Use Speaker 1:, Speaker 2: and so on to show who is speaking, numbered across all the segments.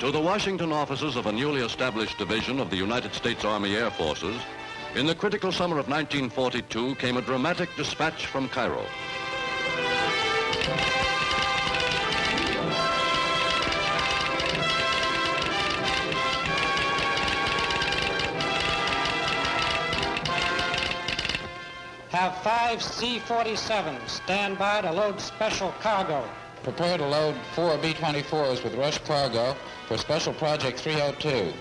Speaker 1: To the Washington offices of a newly established division of the United States Army Air Forces, in the critical summer of 1942 came a dramatic dispatch from Cairo.
Speaker 2: Have 5 C-47s stand by to load special cargo.
Speaker 3: Prepare to load 4 B-24s with rush cargo for Special Project 302.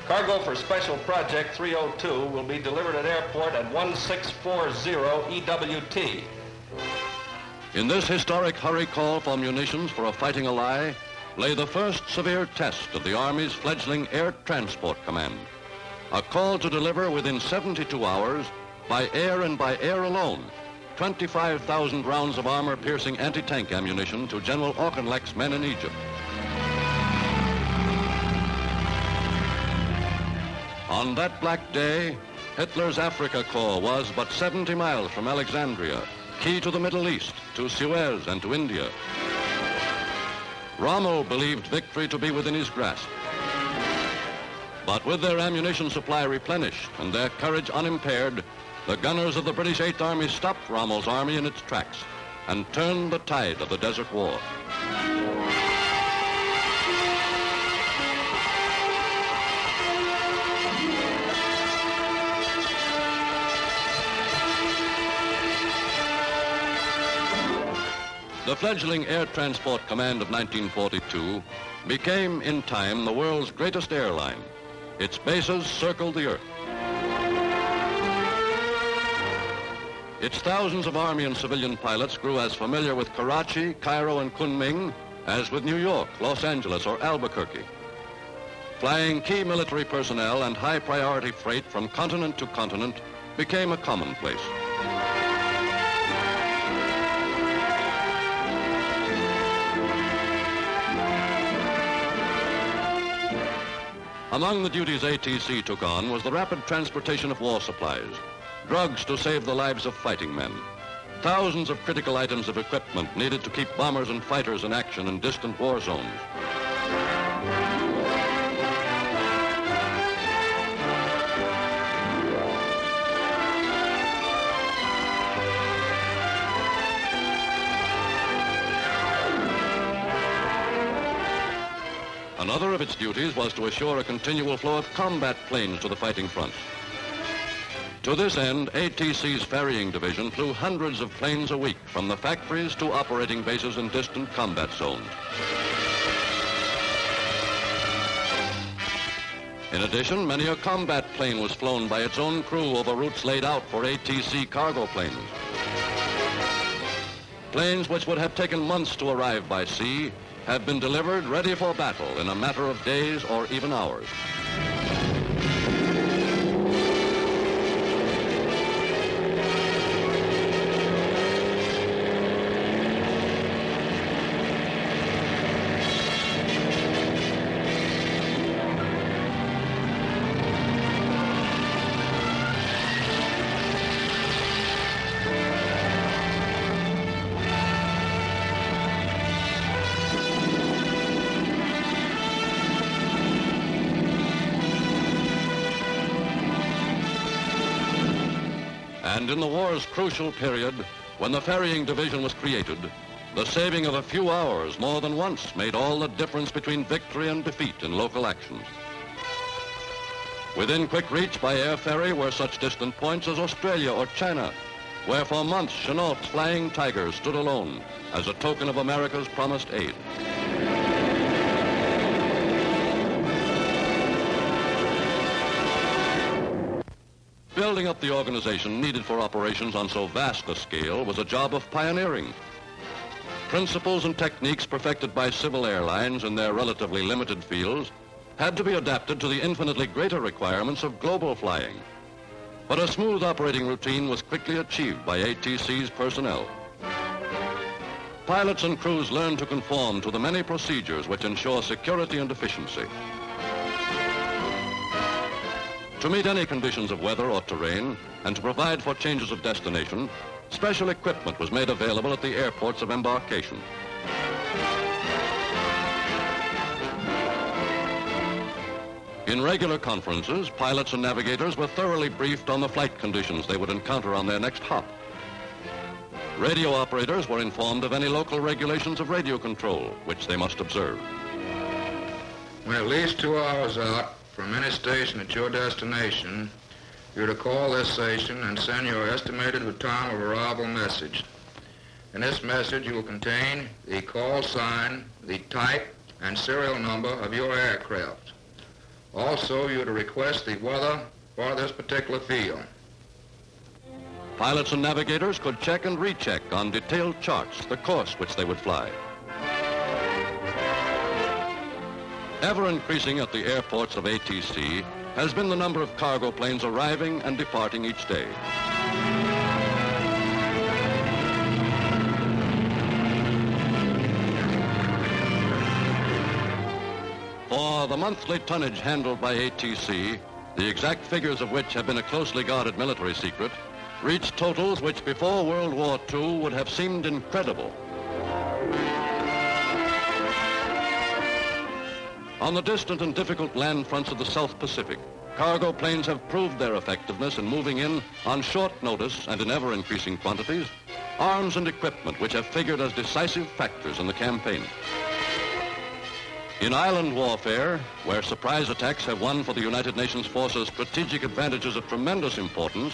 Speaker 4: Cargo for Special Project 302 will be delivered at airport at 1640 EWT.
Speaker 1: In this historic hurry call for munitions for a fighting ally lay the first severe test of the Army's fledgling Air Transport Command. A call to deliver within 72 hours, by air and by air alone, 25,000 rounds of armor-piercing anti-tank ammunition to General Auchinleck's men in Egypt. On that black day, Hitler's Africa Corps was but 70 miles from Alexandria, key to the Middle East, to Suez, and to India. Rommel believed victory to be within his grasp. But with their ammunition supply replenished and their courage unimpaired, the gunners of the British 8th Army stopped Rommel's army in its tracks and turned the tide of the Desert War. The fledgling Air Transport Command of 1942 became, in time, the world's greatest airline. Its bases circled the earth. Its thousands of Army and civilian pilots grew as familiar with Karachi, Cairo, and Kunming as with New York, Los Angeles, or Albuquerque. Flying key military personnel and high-priority freight from continent to continent became a commonplace. Among the duties ATC took on was the rapid transportation of war supplies, drugs to save the lives of fighting men, thousands of critical items of equipment needed to keep bombers and fighters in action in distant war zones. Another of its duties was to assure a continual flow of combat planes to the fighting front. To this end, ATC's ferrying division flew hundreds of planes a week from the factories to operating bases in distant combat zones. In addition, many a combat plane was flown by its own crew over routes laid out for ATC cargo planes. Planes which would have taken months to arrive by sea have been delivered ready for battle in a matter of days or even hours. And in the war's crucial period, when the ferrying division was created, the saving of a few hours more than once made all the difference between victory and defeat in local actions. Within quick reach by air ferry were such distant points as Australia or China, where for months Chennault's Flying Tigers stood alone as a token of America's promised aid. Building up the organization needed for operations on so vast a scale was a job of pioneering. Principles and techniques perfected by civil airlines in their relatively limited fields had to be adapted to the infinitely greater requirements of global flying. But a smooth operating routine was quickly achieved by ATC's personnel. Pilots and crews learned to conform to the many procedures which ensure security and efficiency. To meet any conditions of weather or terrain and to provide for changes of destination, special equipment was made available at the airports of embarkation. In regular conferences, pilots and navigators were thoroughly briefed on the flight conditions they would encounter on their next hop. Radio operators were informed of any local regulations of radio control, which they must observe.
Speaker 3: When at least 2 hours out from any station at your destination, you're to call this station and send your estimated time of arrival message. In this message, you will contain the call sign, the type, and serial number of your aircraft. Also, you're to request the weather for this particular field.
Speaker 1: Pilots and navigators could check and recheck on detailed charts the course which they would fly. Ever increasing at the airports of ATC has been the number of cargo planes arriving and departing each day. For the monthly tonnage handled by ATC, the exact figures of which have been a closely guarded military secret, reached totals which before World War II would have seemed incredible. On the distant and difficult land fronts of the South Pacific, cargo planes have proved their effectiveness in moving in, on short notice and in ever-increasing quantities, arms and equipment which have figured as decisive factors in the campaign. In island warfare, where surprise attacks have won for the United Nations forces strategic advantages of tremendous importance,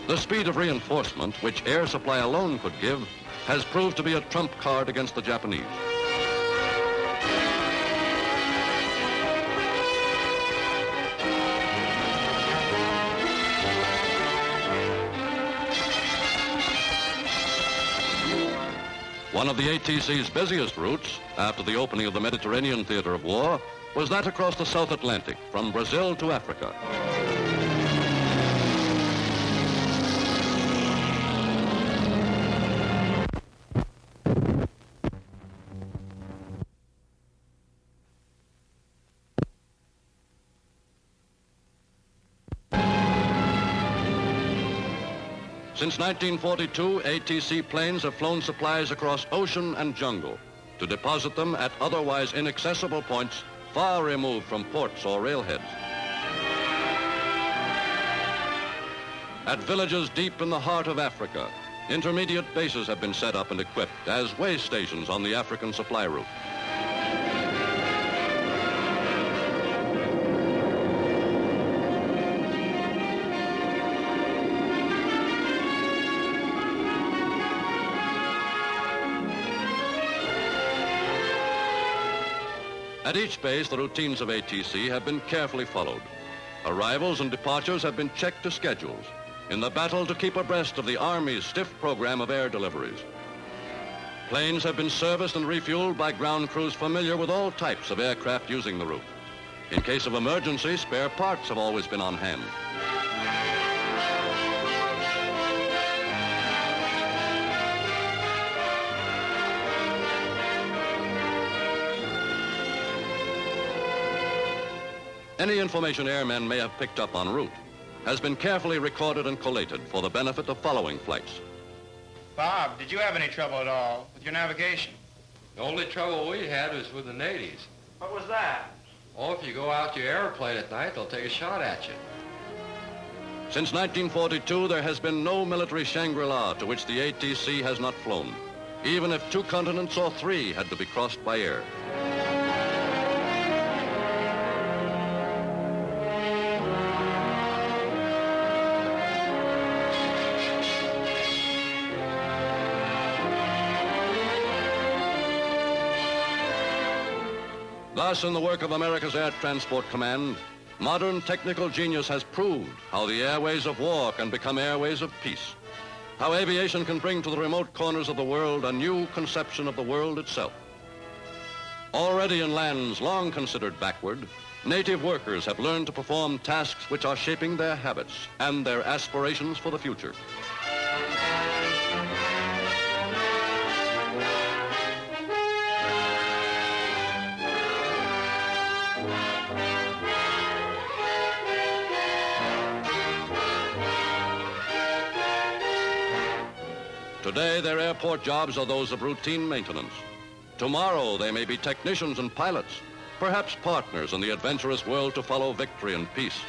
Speaker 1: the speed of reinforcement, which air supply alone could give, has proved to be a trump card against the Japanese. One of the ATC's busiest routes, after the opening of the Mediterranean theater of war, was that across the South Atlantic, from Brazil to Africa. Since 1942, ATC planes have flown supplies across ocean and jungle to deposit them at otherwise inaccessible points far removed from ports or railheads. At villages deep in the heart of Africa, intermediate bases have been set up and equipped as way stations on the African supply route. At each base, the routines of ATC have been carefully followed. Arrivals and departures have been checked to schedules in the battle to keep abreast of the Army's stiff program of air deliveries. Planes have been serviced and refueled by ground crews familiar with all types of aircraft using the route. In case of emergency, spare parts have always been on hand. Any information airmen may have picked up en route has been carefully recorded and collated for the benefit of following flights.
Speaker 5: Bob, did you have any trouble at all with your navigation?
Speaker 6: The only trouble we had was with the natives.
Speaker 5: What was that?
Speaker 6: Oh, if you go out to your airplane at night, they'll take a shot at you.
Speaker 1: Since 1942, there has been no military Shangri-La to which the ATC has not flown, even if 2 continents or 3 had to be crossed by air. Thus, in the work of America's Air Transport Command, modern technical genius has proved how the airways of war can become airways of peace, how aviation can bring to the remote corners of the world a new conception of the world itself. Already in lands long considered backward, native workers have learned to perform tasks which are shaping their habits and their aspirations for the future. Today, their airport jobs are those of routine maintenance. Tomorrow, they may be technicians and pilots. perhaps partners in the adventurous world to follow victory and peace.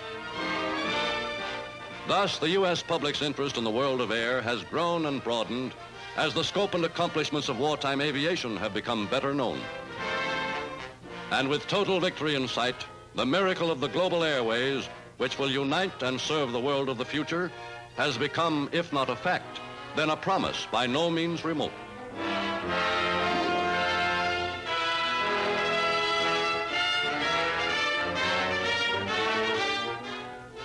Speaker 1: Thus, the U.S. public's interest in the world of air has grown and broadened as the scope and accomplishments of wartime aviation have become better known. And with total victory in sight, the miracle of the global airways, which will unite and serve the world of the future, has become, if not a fact, then a promise by no means remote.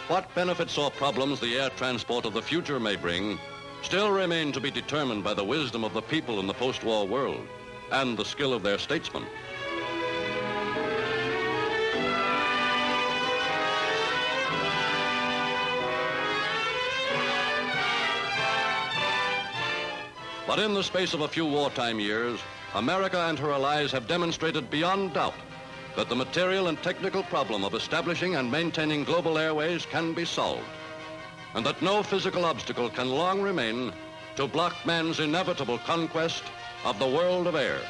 Speaker 1: What benefits or problems the air transport of the future may bring still remain to be determined by the wisdom of the people in the post-war world and the skill of their statesmen. But in the space of a few wartime years, America and her allies have demonstrated beyond doubt that the material and technical problem of establishing and maintaining global airways can be solved, and that no physical obstacle can long remain to block man's inevitable conquest of the world of air.